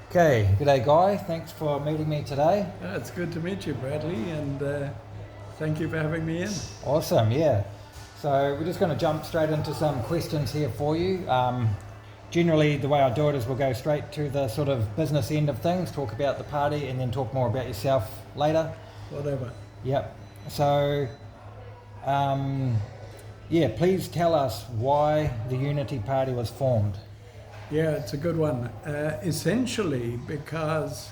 Okay, g'day Guy, thanks for meeting me today. It's good to meet you, Bradley, and thank you for having me in. Awesome, yeah. So we're just going to jump straight into some questions here for you. Generally the way I do it is we'll go straight to the sort of business end of things, talk about the party and then talk more about yourself later. Whatever. Yep. So, please tell us why the Unity Party was formed. Yeah, it's a good one. Essentially because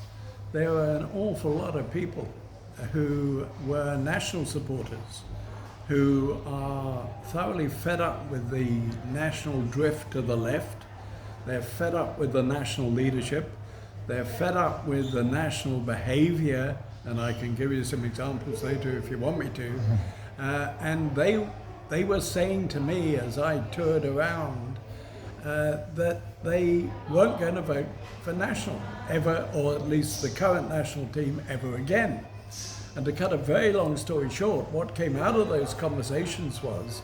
there were an awful lot of people who were national supporters, who are thoroughly fed up with the national drift to the left. They're fed up with the national leadership. They're fed up with the national behavior, and I can give you some examples later if you want me to. And they were saying to me as I toured around that they weren't going to vote for National ever, or at least the current national team ever again. And to cut a very long story short, what came out of those conversations was,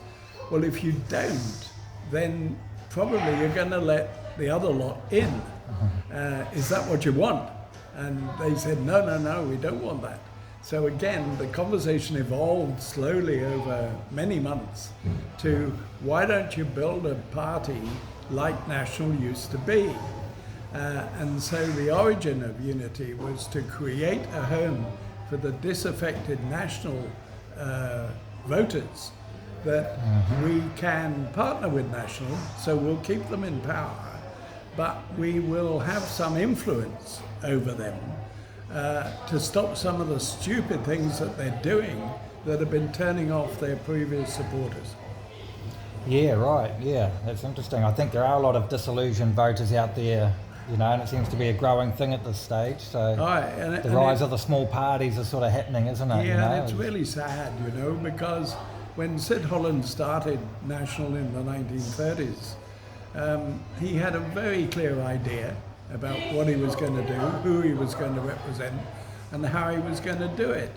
well, if you don't, then probably you're going to let the other lot in. Is that what you want? And they said, no, we don't want that. So again, the conversation evolved slowly over many months to, why don't you build a party like National used to be? And so the origin of Unity was to create a home for the disaffected National voters, that we can partner with National, so we'll keep them in power, but we will have some influence over them to stop some of the stupid things that they're doing that have been turning off their previous supporters. Yeah, right, yeah, that's interesting. I think there are a lot of disillusioned voters out there, you know, and it seems to be a growing thing at this stage. So the rise of the small parties is sort of happening, isn't it? Yeah, you know? and it's really sad, you know, because when Sid Holland started National in the 1930s, he had a very clear idea about what he was going to do, who he was going to represent, and how he was going to do it.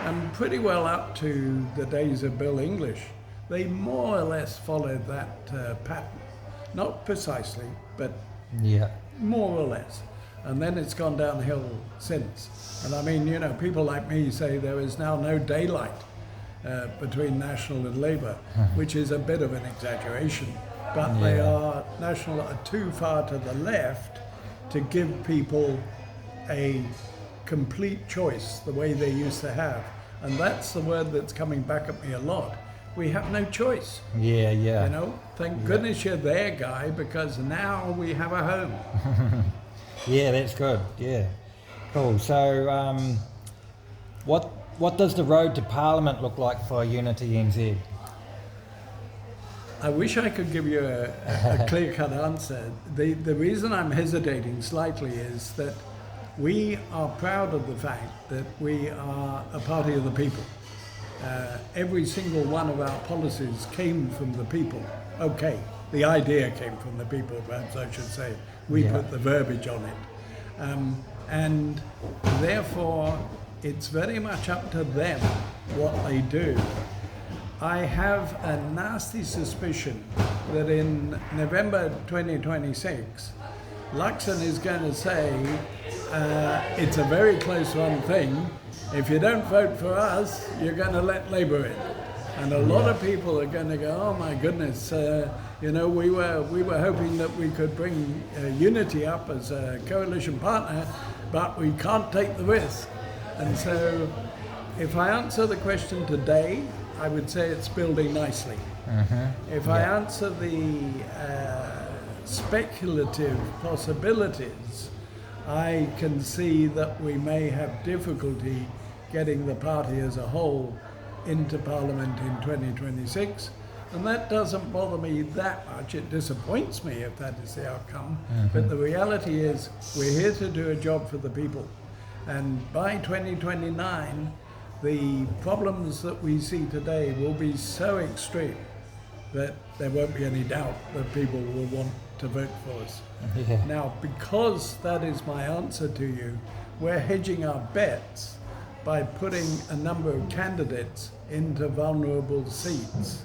And pretty well up to the days of Bill English, they more or less followed that pattern. Not precisely, but more or less. And then it's gone downhill since. And I mean, you know, people like me say there is now no daylight between National and Labour, which is a bit of an exaggeration. But they are, National are too far to the left to give people a complete choice the way they used to have. And that's the word that's coming back at me a lot. We have no choice. Yeah. You know, thank goodness you're there, Guy, because now we have a home. Yeah, that's good. Yeah, cool. So, what does the road to Parliament look like for Unity NZ? I wish I could give you a clear-cut answer. The reason I'm hesitating slightly is that we are proud of the fact that we are a party of the people. Every single one of our policies came from the people. Okay, the idea came from the people, perhaps I should say. We put the verbiage on it. And therefore, it's very much up to them what they do. I have a nasty suspicion that in November 2026, Luxon is going to say, it's a very close run thing. If you don't vote for us, you're going to let Labour in. And a lot of people are going to go, oh my goodness, you know, we were hoping that we could bring Unity up as a coalition partner, but we can't take the risk. And so if I answer the question today, I would say it's building nicely. If I answer the speculative possibilities, I can see that we may have difficulty getting the party as a whole into Parliament in 2026. And that doesn't bother me that much. It disappoints me if that is the outcome. But the reality is we're here to do a job for the people. And by 2029, the problems that we see today will be so extreme that there won't be any doubt that people will want to vote for us. Now, because that is my answer to you, we're hedging our bets by putting a number of candidates into vulnerable seats,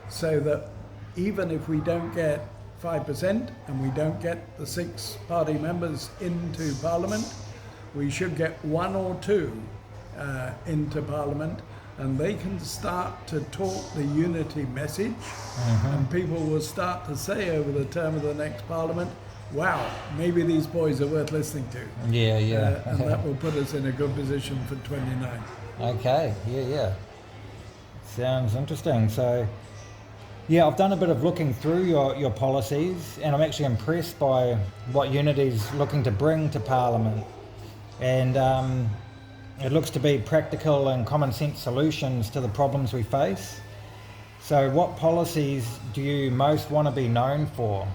so that even if we don't get 5% and we don't get the 6 party members into Parliament, we should get 1 or 2 into Parliament, and they can start to talk the unity message, and people will start to say over the term of the next Parliament, wow, maybe these boys are worth listening to. Yeah, yeah. And that will put us in a good position for 29. Okay, yeah. Sounds interesting. So, yeah, I've done a bit of looking through your policies, and I'm actually impressed by what Unity's looking to bring to Parliament. And it looks to be practical and common sense solutions to the problems we face. So what policies do you most want to be known for?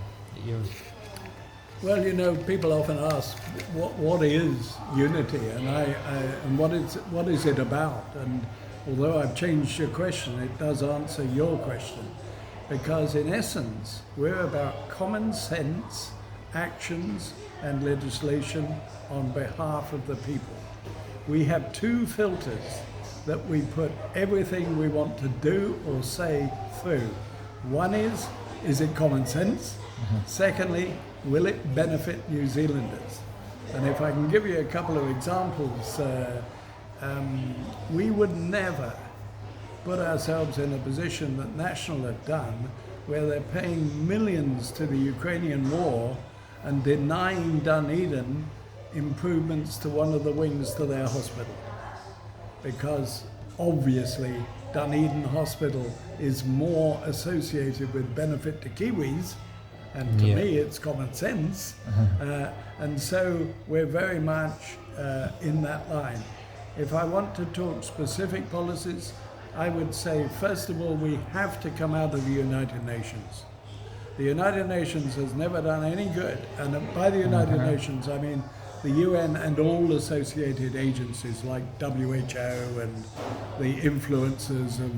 Well, you know, people often ask, what is unity, and what is it about? And although I've changed your question, it does answer your question, because in essence, we're about common sense, actions, and legislation on behalf of the people. We have 2 filters that we put everything we want to do or say through. One is it common sense? Secondly, will it benefit New Zealanders? And if I can give you a couple of examples, we would never put ourselves in a position that National have done, where they're paying millions to the Ukrainian war and denying Dunedin improvements to one of the wings to their hospital. Because obviously Dunedin Hospital is more associated with benefit to Kiwis, and to me it's common sense. And so we're very much in that line. If I want to talk specific policies, I would say, first of all, we have to come out of the United Nations. The United Nations has never done any good, and by the United Nations I mean the UN and all associated agencies like WHO and the influencers of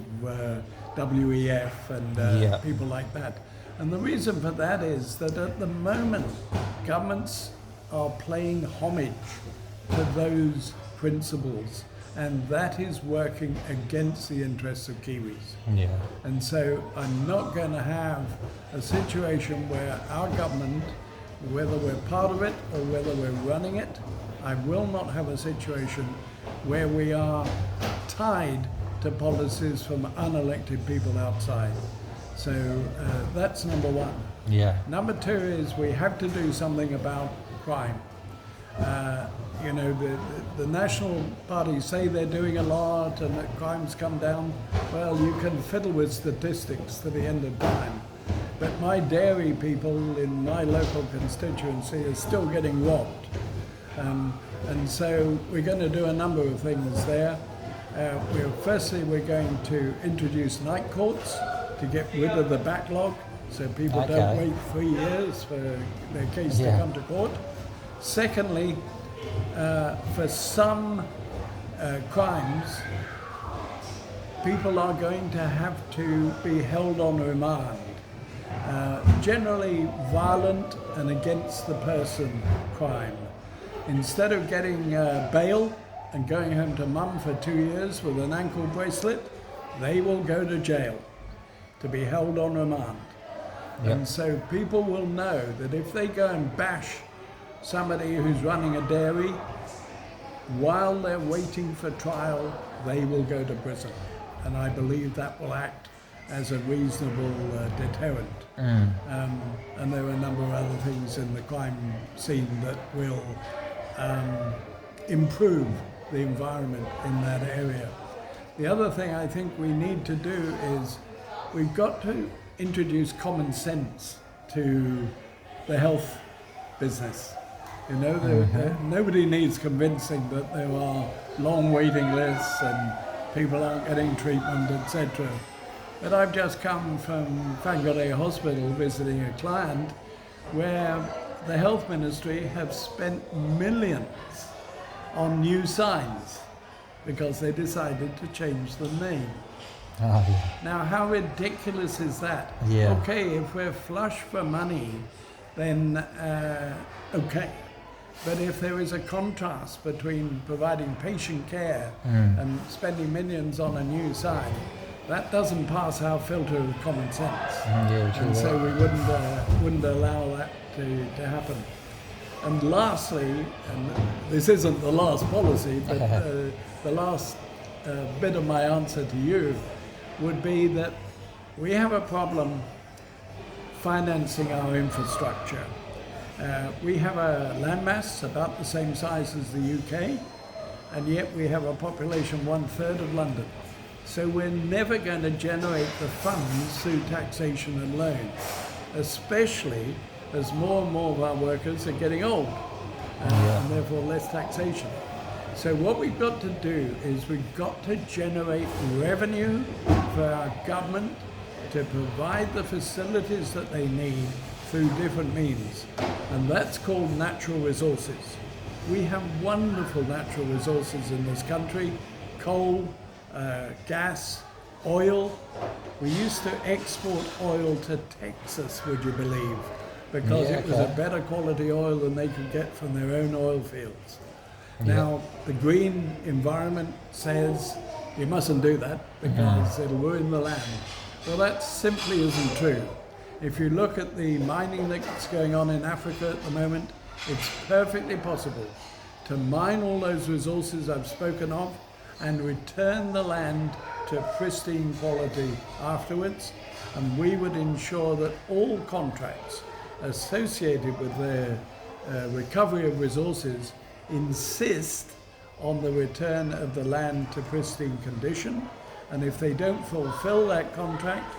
WEF and people like that. And the reason for that is that at the moment governments are paying homage to those principles, and that is working against the interests of Kiwis. And so I'm not going to have a situation where our government, whether we're part of it or whether we're running it, I will not have a situation where we are tied to policies from unelected people outside. So that's number one. Number two is we have to do something about crime. You know, the National Party say they're doing a lot and that crime's come down. Well, you can fiddle with statistics to the end of time. But my dairy people in my local constituency are still getting robbed. And so we're going to do a number of things there. Firstly, we're going to introduce night courts to get rid of the backlog, so people don't wait 3 years for their case to come to court. Secondly, for some crimes, people are going to have to be held on remand. Generally violent and against the person crime. Instead of getting bail and going home to mum for 2 years with an ankle bracelet, they will go to jail to be held on remand. And so people will know that if they go and bash somebody who's running a dairy, while they're waiting for trial, they will go to prison. And I believe that will act as a reasonable deterrent. And there are a number of other things in the crime scene that will improve the environment in that area. The other thing I think we need to do is we've got to introduce common sense to the health business. You know, nobody needs convincing that there are long waiting lists and people aren't getting treatment, etc. But I've just come from Whangarei Hospital visiting a client where the health ministry have spent millions on new signs because they decided to change the name. Now, how ridiculous is that? Okay, if we're flush for money, then okay. But if there is a contrast between providing patient care and spending millions on a new sign, that doesn't pass our filter of common sense. Yeah, true And so that. we wouldn't allow that to happen. And lastly, and this isn't the last policy, but the last bit of my answer to you would be that we have a problem financing our infrastructure. We have a landmass about the same size as the UK, and yet we have a population 1/3 of London. So we're never going to generate the funds through taxation alone, especially as more and more of our workers are getting old, and therefore less taxation. So what we've got to do is we've got to generate revenue for our government to provide the facilities that they need through different means, and that's called natural resources. We have wonderful natural resources in this country: coal, gas, oil. We used to export oil to Texas, would you believe, because it was a better quality oil than they could get from their own oil fields. Now, the green environment says you mustn't do that because it'll ruin the land. Well, that simply isn't true. If you look at the mining that's going on in Africa at the moment, it's perfectly possible to mine all those resources I've spoken of and return the land to pristine quality afterwards, and we would ensure that all contracts associated with their recovery of resources insist on the return of the land to pristine condition, and if they don't fulfill that contract,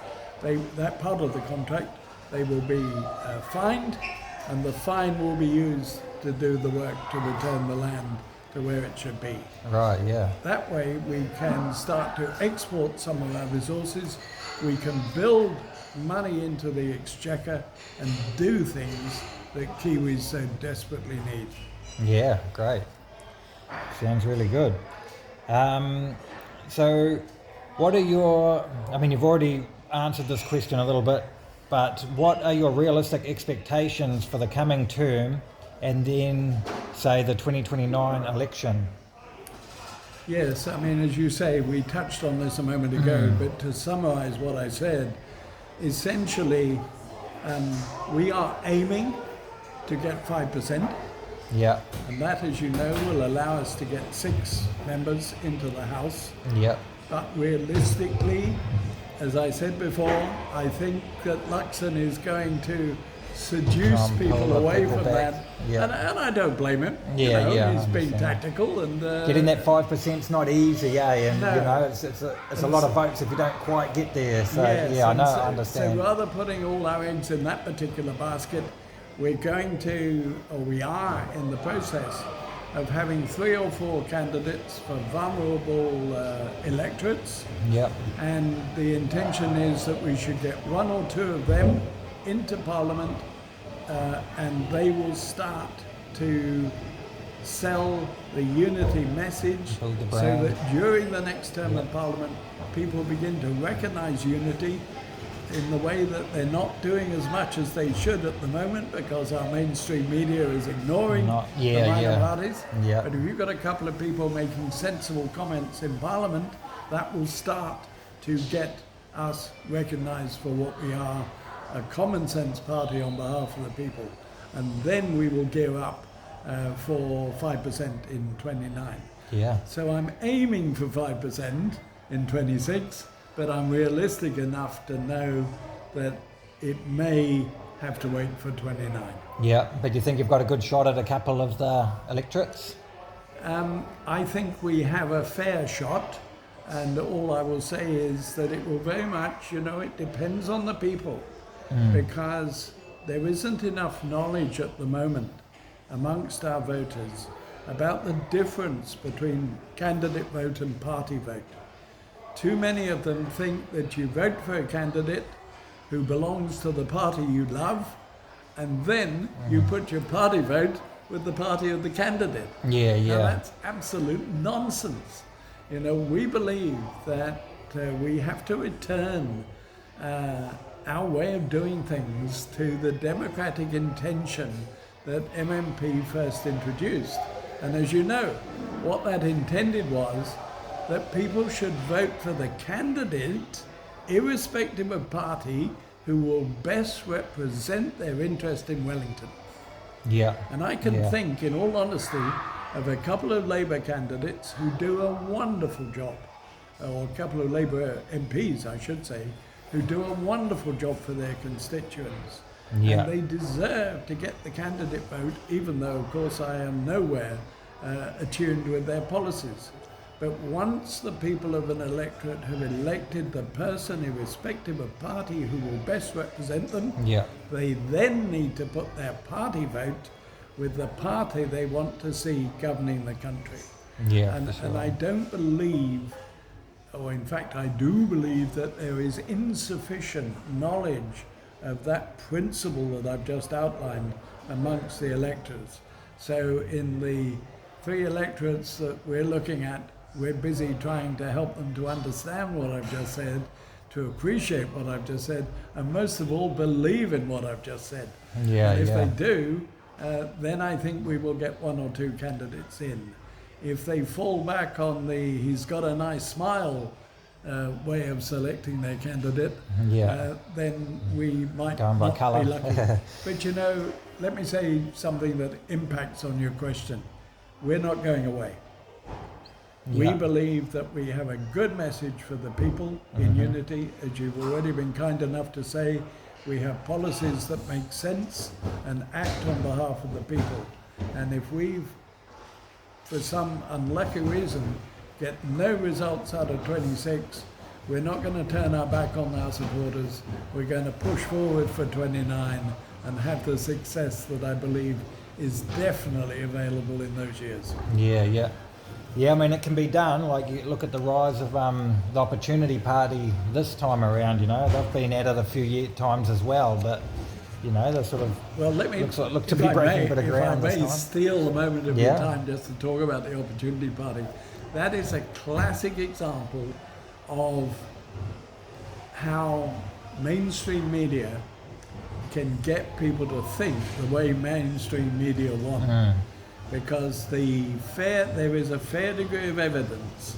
that part of the contract, they will be fined, and the fine will be used to do the work to return the land to where it should be. Right, yeah. That way we can start to export some of our resources, we can build money into the exchequer and do things that Kiwis so desperately need. Yeah, great. Sounds really good. So what are you've already answered this question a little bit, but what are your realistic expectations for the coming term and then, say, the 2029 election? Yes, I mean, as you say, we touched on this a moment ago, but to summarize what I said, essentially, we are aiming to get 5%. Yeah. And that, as you know, will allow us to get 6 members into the House. Yeah. But realistically, as I said before, I think that Luxon is going to seduce people away from that. Yeah. And I don't blame him. Yeah, he's being tactical. And getting that 5% is not easy, And No. it's a lot of votes if you don't quite get there. So yes, I know, so, I understand. So rather putting all our eggs in that particular basket, we are in the process of having 3 or 4 candidates for vulnerable electorates. Yep. And the intention is that we should get 1 or 2 of them into Parliament, and they will start to sell the unity message, Build the so brand. that during the next term of Parliament, people begin to recognise unity in the way that they're not doing as much as they should at the moment, because our mainstream media is ignoring the minor parties. Yeah. But if you've got a couple of people making sensible comments in Parliament, that will start to get us recognised for what we are, a common sense party on behalf of the people. And then we will gear up for 5% in 29. Yeah. So I'm aiming for 5% in 26, but I'm realistic enough to know that it may have to wait for 29. Yeah, but you think you've got a good shot at a couple of the electorates? I think we have a fair shot, and all I will say is that it will very much, it depends on the people, because there isn't enough knowledge at the moment amongst our voters about the difference between candidate vote and party vote. Too many of them think that you vote for a candidate who belongs to the party you love, and then you put your party vote with the party of the candidate. Yeah. Now that's absolute nonsense. We believe that we have to return our way of doing things to the democratic intention that MMP first introduced. And as you know, what that intended was that people should vote for the candidate, irrespective of party, who will best represent their interest in Wellington. Yeah. And I can think, in all honesty, of a couple of Labour candidates who do a wonderful job, or a couple of Labour MPs, I should say, who do a wonderful job for their constituents. Yeah. And they deserve to get the candidate vote, even though, of course, I am nowhere attuned with their policies. But once the people of an electorate have elected the person, irrespective of party, who will best represent them, they then need to put their party vote with the party they want to see governing the country. And I don't believe, or in fact I do believe, that there is insufficient knowledge of that principle that I've just outlined amongst the electors. So in the 3 electorates that we're looking at, we're busy trying to help them to understand what I've just said, to appreciate what I've just said, and most of all believe in what I've just said. And if they do, then I think we will get 1 or 2 candidates in. If they fall back on the he's got a nice smile way of selecting their candidate, then we might not be lucky. But you know, let me say something that impacts on your question. We're not going away. We believe that we have a good message for the people in unity. As you've already been kind enough to say, we have policies that make sense and act on behalf of the people. And if we, for some unlucky reason, get no results out of 26, we're not going to turn our back on our supporters. We're going to push forward for 29 and have the success that I believe is definitely available in those years. Yeah, I mean, it can be done. Like, you look at the rise of the Opportunity Party this time around, you know. They've been at it a few times as well, but, you know, they're sort of look to be breaking a bit of ground this time. If I may steal a moment of your time just to talk about the Opportunity Party, that is a classic example of how mainstream media can get people to think the way mainstream media want. Because there is a fair degree of evidence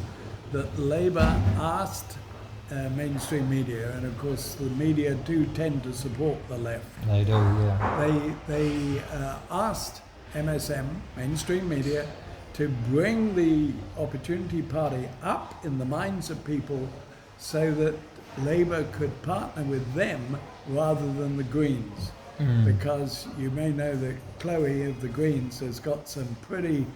that Labour asked mainstream media, and of course the media do tend to support the left. They do, yeah. They asked MSM, mainstream media, to bring the Opportunity Party up in the minds of people so that Labour could partner with them rather than the Greens. Because you may know that Chloe of the Greens has got some pretty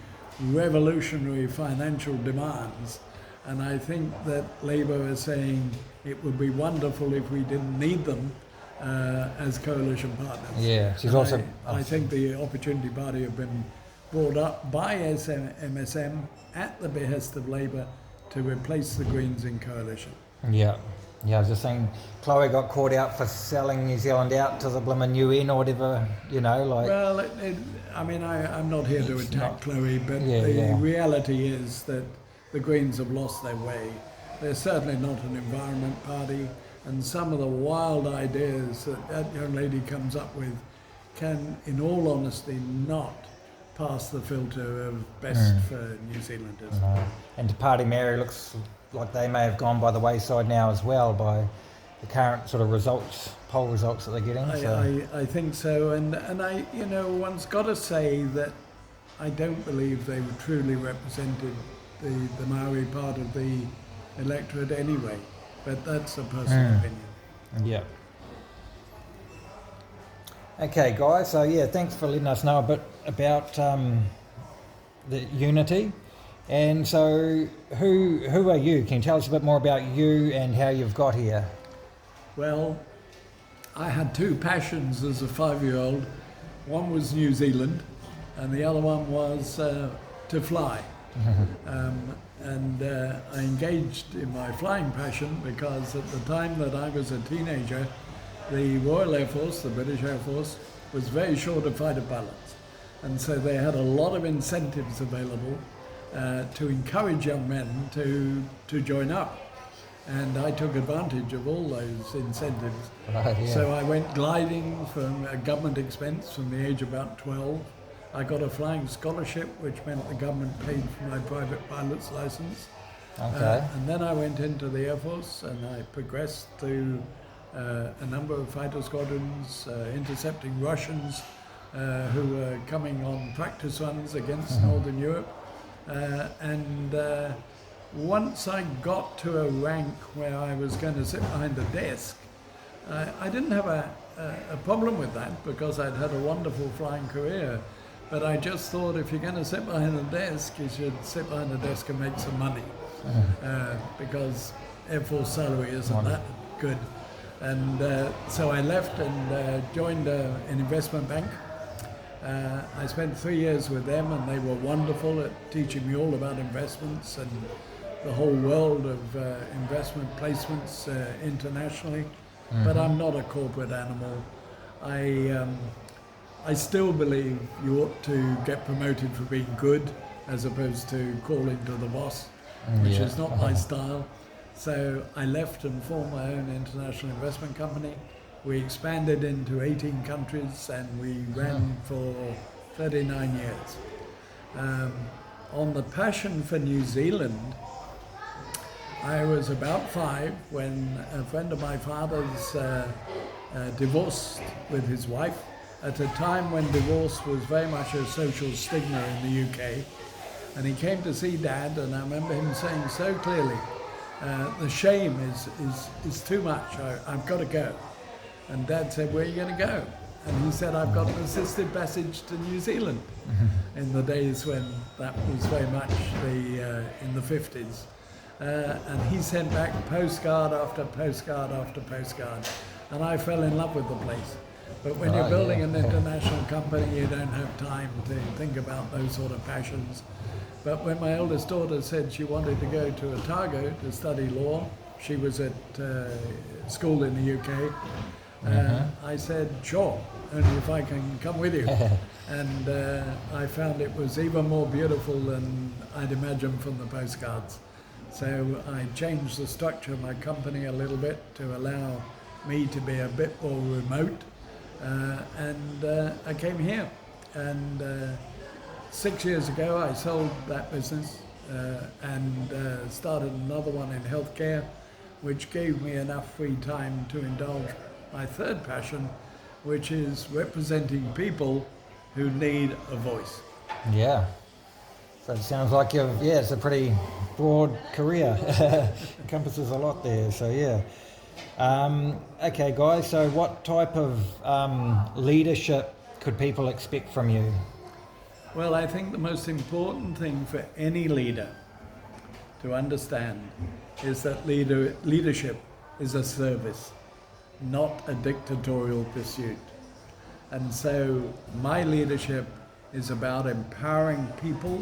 revolutionary financial demands, and I think that Labour is saying it would be wonderful if we didn't need them as coalition partners. Yeah, she's I think the Opportunity Party have been brought up by MSM at the behest of Labour to replace the Greens in coalition. Yeah, I was just saying, Chloe got caught out for selling New Zealand out to the blimmin' UN or whatever, you know, like... Well, I mean, I'm not here to attack Chloe, but the reality is that the Greens have lost their way. They're certainly not an environment party, and some of the wild ideas that young lady comes up with can, in all honesty, not pass the filter of best for New Zealanders. And to Party Mary looks like they may have gone by the wayside now as well by the current sort of poll results that they're getting. I think so, and I, you know, one's got to say that I don't believe they truly represented the Maori part of the electorate anyway, but that's a personal opinion. Yeah. Okay, guys, so thanks for letting us know a bit about the unity. And so, who are you? Can you tell us a bit more about you and how you've got here? Well, I had 2 passions as a 5-year-old. One was New Zealand, and the other one was to fly. And I engaged in my flying passion because at the time that I was a teenager, the Royal Air Force, the British Air Force, was very short of fighter pilots. And so they had a lot of incentives available to encourage young men to join up. And I took advantage of all those incentives. Right, yeah. So I went gliding from a government expense from the age of about 12. I got a flying scholarship, which meant the government paid for my private pilot's license. Okay. And then I went into the Air Force and I progressed through a number of fighter squadrons, intercepting Russians who were coming on practice runs against Northern Europe. And once I got to a rank where I was going to sit behind a desk, I didn't have a problem with that because I'd had a wonderful flying career. But I just thought if you're going to sit behind a desk, you should sit behind a desk and make some money. Because Air Force salary isn't that good. And so I left and joined an investment bank. I spent 3 years with them and they were wonderful at teaching me all about investments and the whole world of investment placements internationally. But I'm not a corporate animal. I still believe you ought to get promoted for being good as opposed to calling to the boss, which is not my style. So I left and formed my own international investment company. We expanded into 18 countries and we ran for 39 years. On the passion for New Zealand, I was about 5 when a friend of my father's divorced with his wife at a time when divorce was very much a social stigma in the UK. And he came to see Dad, and I remember him saying so clearly, the shame is too much, I've got to go. And Dad said, where are you going to go? And he said, I've got an assisted passage to New Zealand, in the days when that was very much in the 50s. And he sent back postcard after postcard after postcard. And I fell in love with the place. But when you're building an international company, you don't have time to think about those sort of passions. But when my eldest daughter said she wanted to go to Otago to study law, she was at school in the UK, I said, sure, only if I can come with you. And I found it was even more beautiful than I'd imagined from the postcards. So I changed the structure of my company a little bit to allow me to be a bit more remote. And I came here. And 6 years ago, I sold that business and started another one in healthcare, which gave me enough free time to indulge my third passion, which is representing people who need a voice. Yeah. So it sounds like it's a pretty broad career. Encompasses a lot there. So yeah. Okay, guys. So what type of leadership could people expect from you? Well, I think the most important thing for any leader to understand is that leadership is a service, not a dictatorial pursuit. And so my leadership is about empowering people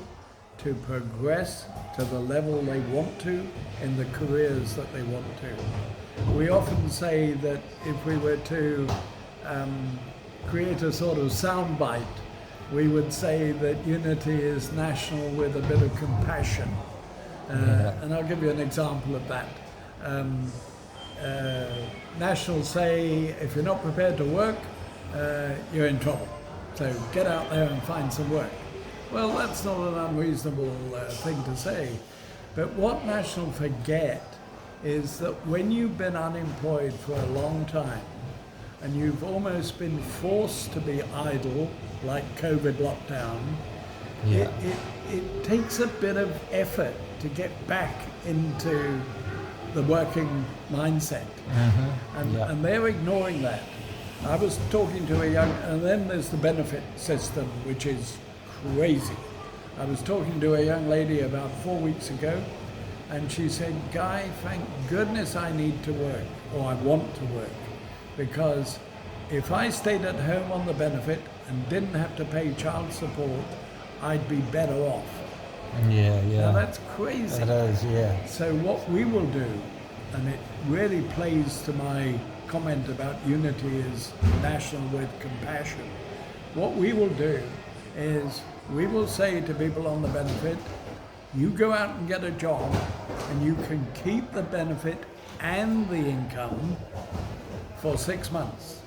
to progress to the level they want to in the careers that they want to. We often say that if we were to create a sort of soundbite, we would say that unity is national with a bit of compassion. And I'll give you an example of that. Nationals say, if you're not prepared to work, you're in trouble. So get out there and find some work. Well, that's not an unreasonable thing to say. But what nationals forget is that when you've been unemployed for a long time, and you've almost been forced to be idle, like COVID lockdown, it takes a bit of effort to get back into the working mindset. And they're ignoring that. I was talking to a young, and then there's the benefit system, which is crazy. I was talking to a young lady about 4 weeks ago, and she said, Guy, thank goodness I need to work, or I want to work, because if I stayed at home on the benefit and didn't have to pay child support, I'd be better off. Now that's crazy. It is, yeah. So what we will do, and it really plays to my comment about unity is national with compassion. What we will do is we will say to people on the benefit, you go out and get a job and you can keep the benefit and the income for 6 months.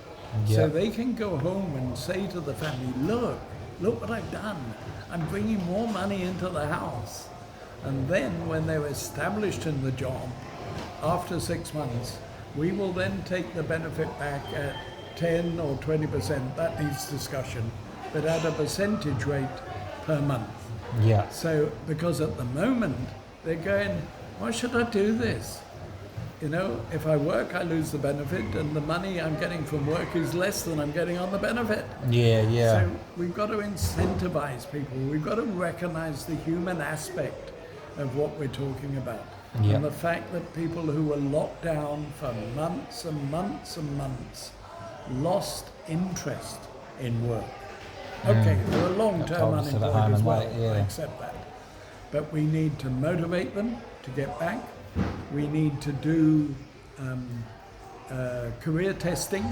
So they can go home and say to the family, look what I've done. I'm bringing more money into the house. And then when they're established in the job, after 6 months, we will then take the benefit back at 10 or 20%, that needs discussion, but at a percentage rate per month. Yeah. So, because at the moment, they're going, why should I do this? You know, if I work, I lose the benefit, and the money I'm getting from work is less than I'm getting on the benefit. Yeah. So we've got to incentivize people. We've got to recognize the human aspect of what we're talking about. Yeah. And the fact that people who were locked down for months and months and months lost interest in work. Okay, they were long-term told to sit at unemployed home as and well, wait, yeah. I accept that. But we need to motivate them to get back. We need to do career testing.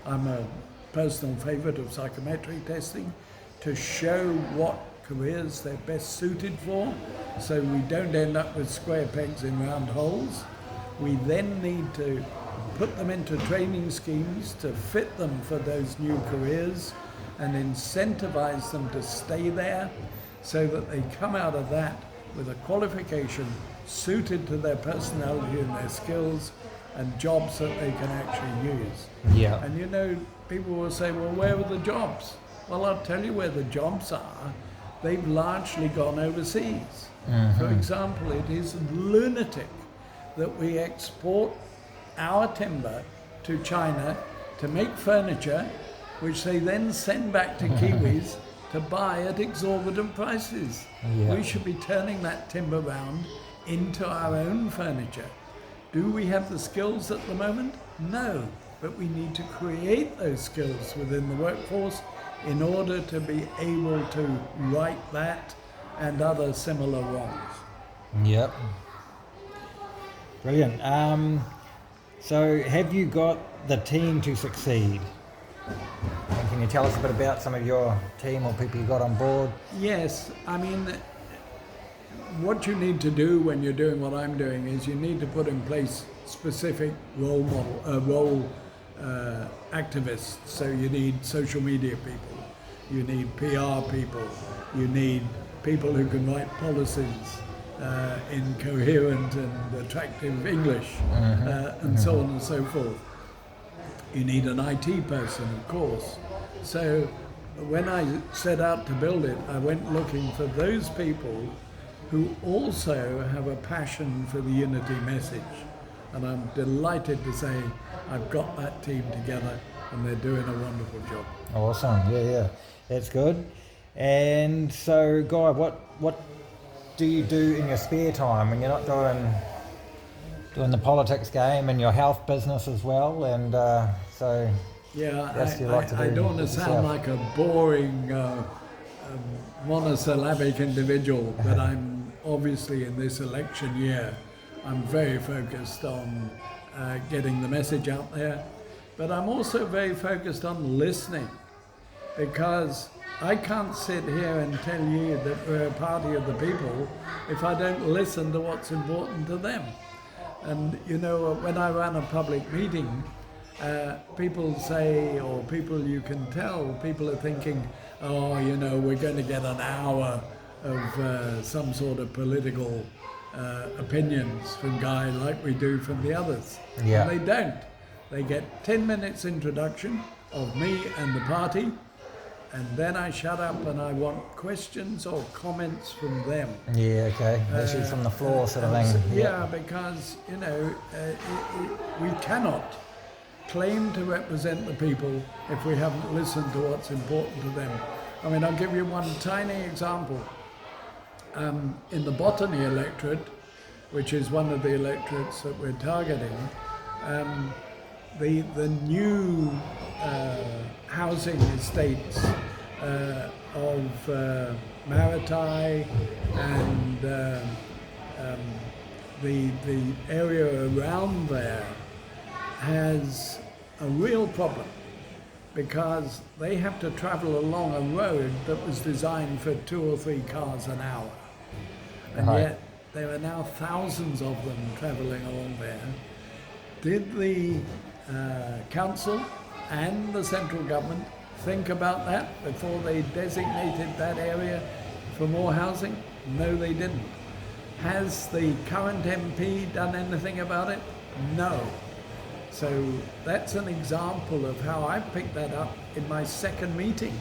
I'm a personal favourite of psychometric testing to show what careers they're best suited for, so we don't end up with square pegs in round holes. We then need to put them into training schemes to fit them for those new careers and incentivize them to stay there so that they come out of that with a qualification suited to their personality and their skills and jobs that they can actually use. Yeah. And you know, people will say, well, where are the jobs? Well, I'll tell you where the jobs are. They've largely gone overseas. For example, it is lunatic that we export our timber to China to make furniture, which they then send back to Kiwis to buy at exorbitant prices. Yeah. We should be turning that timber round into our own furniture. Do we have the skills at the moment? No, but we need to create those skills within the workforce in order to be able to right that and other similar wrongs. Yep. Brilliant. So have you got the team to succeed? And can you tell us a bit about some of your team or people you got on board? Yes, I mean, what you need to do when you're doing what I'm doing is you need to put in place specific role activists. So you need social media people, you need PR people, you need people who can write policies in coherent and attractive English, and so on and so forth. You need an IT person, of course. So when I set out to build it, I went looking for those people who also have a passion for the unity message. And I'm delighted to say I've got that team together and they're doing a wonderful job. Awesome. Yeah. That's good. And so, Guy, what do you do in your spare time when you're not doing the politics game and your health business as well? And so, Yeah, yes, you like to do I don't want to sound yourself. like a boring monosyllabic individual, but I'm obviously in this election year, I'm very focused on getting the message out there, but I'm also very focused on listening, because I can't sit here and tell you that we're a party of the people if I don't listen to what's important to them. And you know, when I run a public meeting, people say, or people you can tell, people are thinking, oh, you know, we're going to get an hour of some sort of political opinions from Guy like we do from the others. Yeah. And they don't. They get 10 minutes introduction of me and the party, and then I shut up and I want questions or comments from them. Yeah, okay. Issues from the floor sort of thing. Yeah, because, you know, we cannot claim to represent the people if we haven't listened to what's important to them. I mean, I'll give you one tiny example. In the botany electorate, which is one of the electorates that we're targeting, the new housing estates of Maritai and the area around there has a real problem, because they have to travel along a road that was designed for 2 or 3 cars an hour. And Right. yet there are now thousands of them traveling along there. Did the council and the central government think about that before they designated that area for more housing? No, they didn't. Has the current MP done anything about it? No. So that's an example of how I picked that up in my second meeting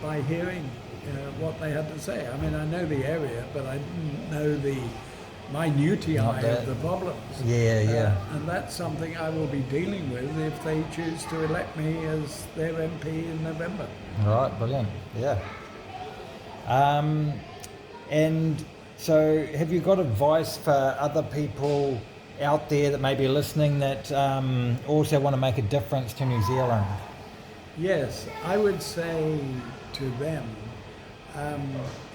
by hearing what they had to say. I mean, I know the area, but I didn't know the minutiae of the problems. And that's something I will be dealing with if they choose to elect me as their MP in November. Right, brilliant. Yeah. And so have you got advice for other people out there that may be listening that also want to make a difference to New Zealand? Yes, I would say to them,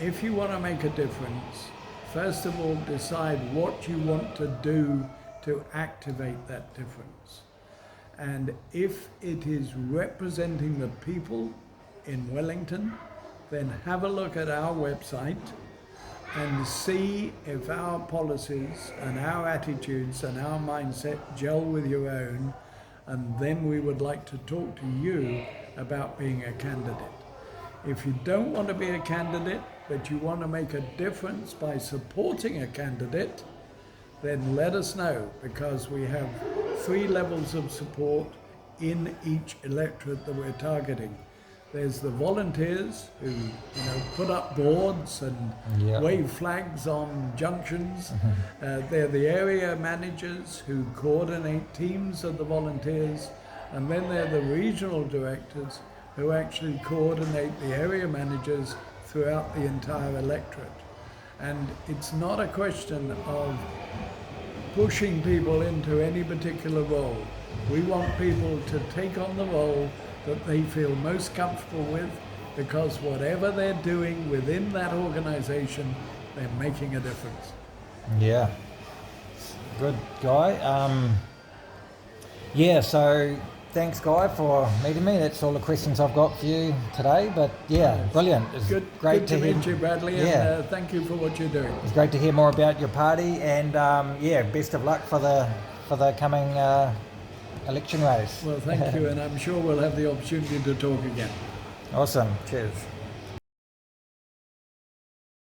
if you want to make a difference, first of all, decide what you want to do to activate that difference. And if it is representing the people in Wellington, then have a look at our website and see if our policies and our attitudes and our mindset gel with your own, and then we would like to talk to you about being a candidate. If you don't want to be a candidate, but you want to make a difference by supporting a candidate, then let us know, because we have 3 levels of support in each electorate that we're targeting. There's the volunteers who put up boards and wave flags on junctions. They're the area managers who coordinate teams of the volunteers, and then they're the regional directors who actually coordinate the area managers throughout the entire electorate. And it's not a question of pushing people into any particular role. We want people to take on the role that they feel most comfortable with, because whatever they're doing within that organization, they're making a difference. Yeah. Good, Guy. So thanks, Guy, for meeting me. That's all the questions I've got for you today. But brilliant. It's good to meet you, Bradley, and thank you for what you're doing. It's great to hear more about your party, and best of luck for the coming election race. Well, thank you, and I'm sure we'll have the opportunity to talk again. Awesome. Cheers.